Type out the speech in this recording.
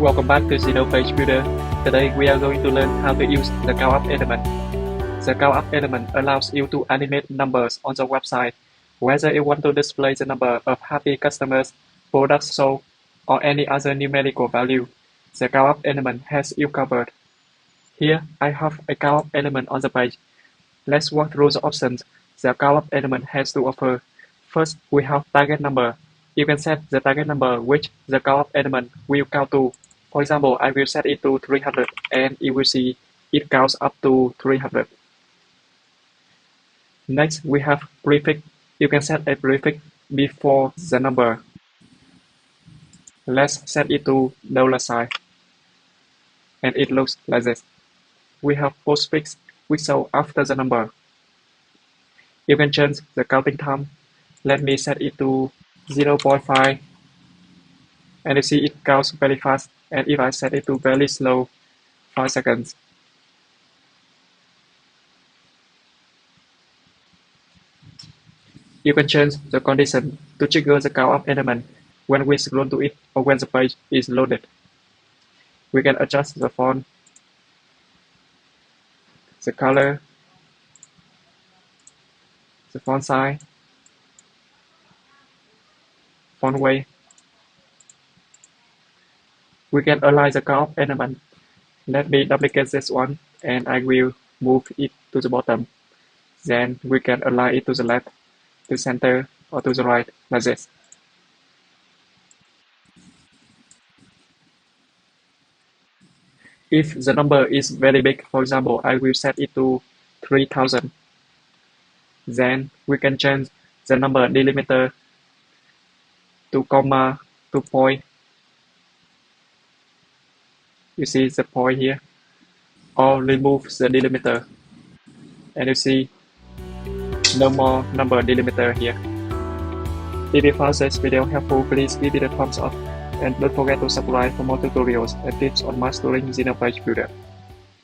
Welcome back to Zeno Page Builder. Today we are going to learn how to use the count up element. The count up element allows you to animate numbers on the website, whether you want to display the number of happy customers, products sold, or any other numerical value. The count up element has you covered. Here I have a count up element on the page. Let's walk through the options the count up element has to offer. First, we have target number. You can set the target number which the count up element will count to. For example, I will set it to 300 and you will see it counts up to 300. Next, we have prefix. You can set a prefix before the number. Let's set it to $sign. And it looks like this. We have postfix which shows after the number. You can change the counting time. Let me set it to 0.5. And you see it counts very fast. And if I set it to very slow, 5 seconds. You can change the condition to trigger the count up element when we scroll to it or when the page is loaded. We can adjust the font, the color, the font size, font weight. We can align the count up element. Let me duplicate this one and I will move it to the bottom. Then we can align it to the left, to center, or to the right, like this. If the number is very big, for example, I will set it to 3000. Then we can change the number delimiter to comma, to point. You see the point here. Or remove the delimiter. And you see no more number delimiter here. If you found this video helpful, please give it a thumbs up and don't forget to subscribe for more tutorials and tips on mastering Zeno Page Builder.